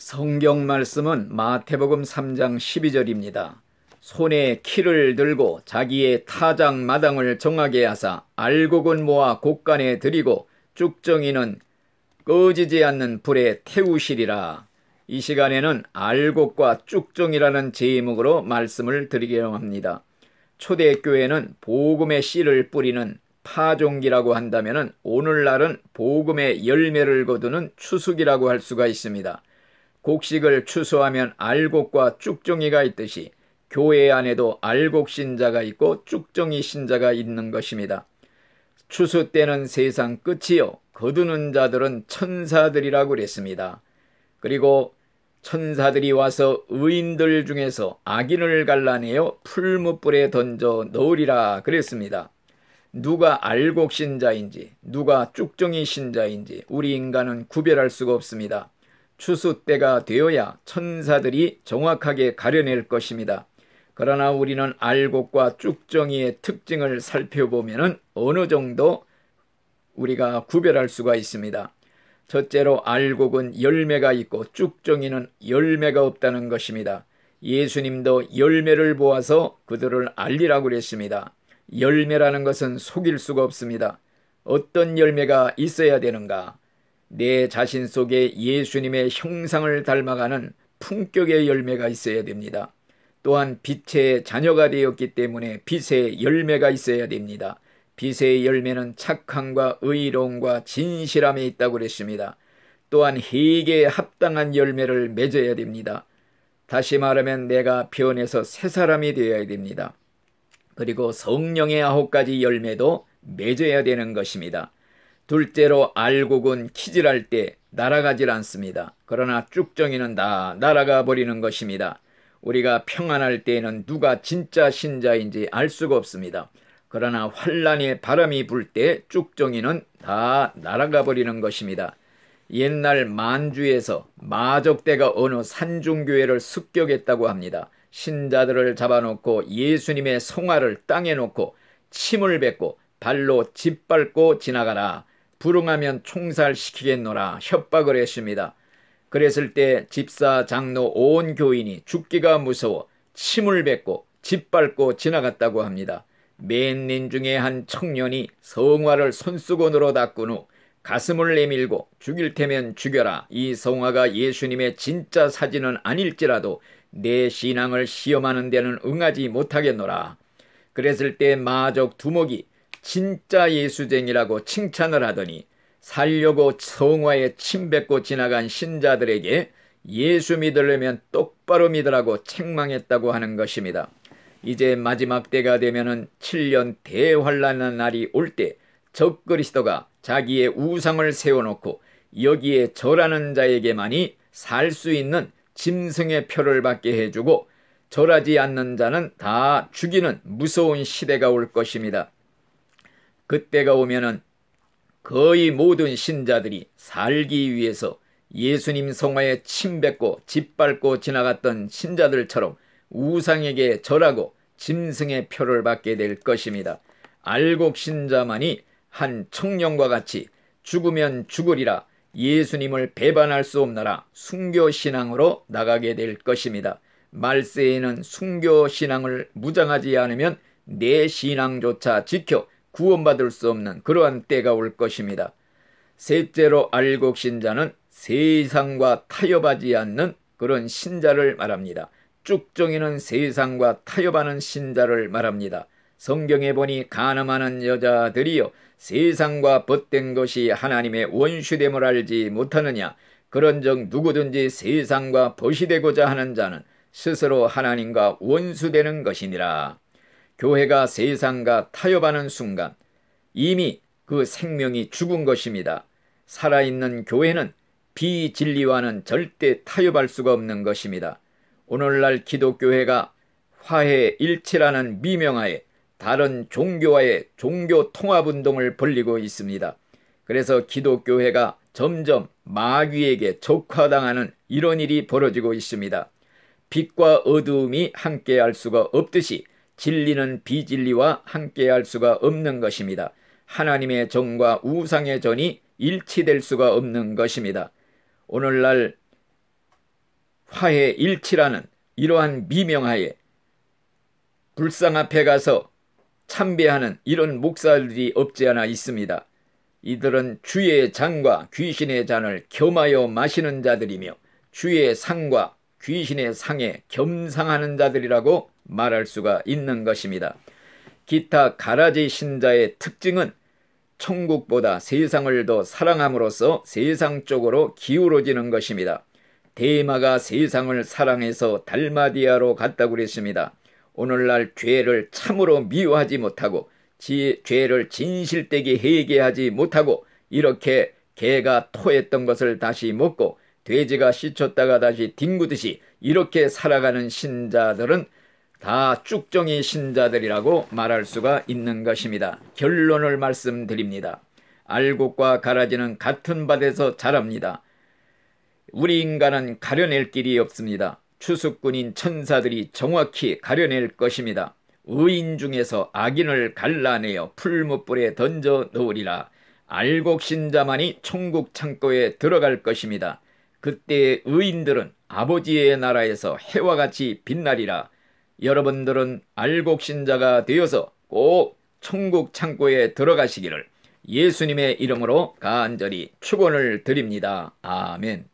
성경 말씀은 마태복음 3장 12절입니다. 손에 키를 들고 자기의 타작 마당을 정하게 하사 알곡은 모아 곡간에 들이고 쭉정이는 꺼지지 않는 불에 태우시리라. 이 시간에는 알곡과 쭉정이라는 제목으로 말씀을 드리려고 합니다. 초대교회는 복음의 씨를 뿌리는 파종기라고 한다면 오늘날은 복음의 열매를 거두는 추수기라고 할 수가 있습니다. 곡식을 추수하면 알곡과 쭉정이가 있듯이 교회 안에도 알곡 신자가 있고 쭉정이 신자가 있는 것입니다. 추수 때는 세상 끝이요 거두는 자들은 천사들이라고 그랬습니다. 그리고 천사들이 와서 의인들 중에서 악인을 갈라내어 풀무불에 던져 넣으리라 그랬습니다. 누가 알곡 신자인지 누가 쭉정이 신자인지 우리 인간은 구별할 수가 없습니다. 추수 때가 되어야 천사들이 정확하게 가려낼 것입니다. 그러나 우리는 알곡과 쭉정이의 특징을 살펴보면 어느 정도 우리가 구별할 수가 있습니다. 첫째로 알곡은 열매가 있고 쭉정이는 열매가 없다는 것입니다. 예수님도 열매를 보아서 그들을 알리라고 그랬습니다. 열매라는 것은 속일 수가 없습니다. 어떤 열매가 있어야 되는가? 내 자신 속에 예수님의 형상을 닮아가는 품격의 열매가 있어야 됩니다. 또한 빛의 자녀가 되었기 때문에 빛의 열매가 있어야 됩니다. 빛의 열매는 착함과 의로움과 진실함에 있다고 그랬습니다. 또한 회개에 합당한 열매를 맺어야 됩니다. 다시 말하면 내가 변해서 새 사람이 되어야 됩니다. 그리고 성령의 9가지 열매도 맺어야 되는 것입니다. 둘째로 알곡은 키질할 때 날아가질 않습니다. 그러나 쭉정이는 다 날아가 버리는 것입니다. 우리가 평안할 때에는 누가 진짜 신자인지 알 수가 없습니다. 그러나 환란의 바람이 불 때 쭉정이는 다 날아가 버리는 것입니다. 옛날 만주에서 마적대가 어느 산중교회를 습격했다고 합니다. 신자들을 잡아놓고 예수님의 성화를 땅에 놓고 침을 뱉고 발로 짓밟고 지나가라. 불응하면 총살시키겠노라 협박을 했습니다. 그랬을 때 집사, 장로, 온 교인이 죽기가 무서워 침을 뱉고 짓밟고 지나갔다고 합니다. 맨린 중에 한 청년이 성화를 손수건으로 닦은 후 가슴을 내밀고 죽일 테면 죽여라. 이 성화가 예수님의 진짜 사진은 아닐지라도 내 신앙을 시험하는 데는 응하지 못하겠노라. 그랬을 때 마적 두목이 진짜 예수쟁이라고 칭찬을 하더니 살려고 성화에 침 뱉고 지나간 신자들에게 예수 믿으려면 똑바로 믿으라고 책망했다고 하는 것입니다. 이제 마지막 때가 되면은 7년 대환란의 날이 올 때 적그리스도가 자기의 우상을 세워놓고 여기에 절하는 자에게만이 살 수 있는 짐승의 표를 받게 해주고 절하지 않는 자는 다 죽이는 무서운 시대가 올 것입니다. 그때가 오면은 거의 모든 신자들이 살기 위해서 예수님 성화에 침 뱉고 짓밟고 지나갔던 신자들처럼 우상에게 절하고 짐승의 표를 받게 될 것입니다. 알곡 신자만이 한 청년과 같이 죽으면 죽으리라 예수님을 배반할 수 없나라 순교신앙으로 나가게 될 것입니다. 말세에는 순교신앙을 무장하지 않으면 내 신앙조차 지켜 구원받을 수 없는 그러한 때가 올 것입니다. 셋째로 알곡 신자는 세상과 타협하지 않는 그런 신자를 말합니다. 쭉정이는 세상과 타협하는 신자를 말합니다. 성경에 보니 간음하는 여자들이여 세상과 벗된 것이 하나님의 원수됨을 알지 못하느냐. 그런즉 누구든지 세상과 벗이 되고자 하는 자는 스스로 하나님과 원수되는 것이니라. 교회가 세상과 타협하는 순간 이미 그 생명이 죽은 것입니다. 살아있는 교회는 비진리와는 절대 타협할 수가 없는 것입니다. 오늘날 기독교회가 화해 일치라는 미명하에 다른 종교와의 종교 통합운동을 벌이고 있습니다. 그래서 기독교회가 점점 마귀에게 적화당하는 이런 일이 벌어지고 있습니다. 빛과 어두움이 함께할 수가 없듯이 진리는 비진리와 함께할 수가 없는 것입니다. 하나님의 정과 우상의 전이 일치될 수가 없는 것입니다. 오늘날 화해일치라는 이러한 미명하에 불상 앞에 가서 참배하는 이런 목사들이 없지 않아 있습니다. 이들은 주의 잔과 귀신의 잔을 겸하여 마시는 자들이며 주의 상과 귀신의 상에 겸상하는 자들이라고 말할 수가 있는 것입니다. 기타 가라지 신자의 특징은 천국보다 세상을 더 사랑함으로써 세상 쪽으로 기울어지는 것입니다. 데마가 세상을 사랑해서 달마디아로 갔다고 그랬습니다. 오늘날 죄를 참으로 미워하지 못하고 죄를 진실되게 회개하지 못하고 이렇게 개가 토했던 것을 다시 먹고 돼지가 씻었다가 다시 뒹구듯이 이렇게 살아가는 신자들은 다 쭉정이 신자들이라고 말할 수가 있는 것입니다. 결론을 말씀드립니다. 알곡과 가라지는 같은 밭에서 자랍니다. 우리 인간은 가려낼 길이 없습니다. 추수꾼인 천사들이 정확히 가려낼 것입니다. 의인 중에서 악인을 갈라내어 풀무불에 던져 놓으리라. 알곡 신자만이 천국 창고에 들어갈 것입니다. 그때 의인들은 아버지의 나라에서 해와 같이 빛나리라. 여러분들은 알곡 신자가 되어서 꼭 천국 창고에 들어가시기를 예수님의 이름으로 간절히 축원을 드립니다. 아멘.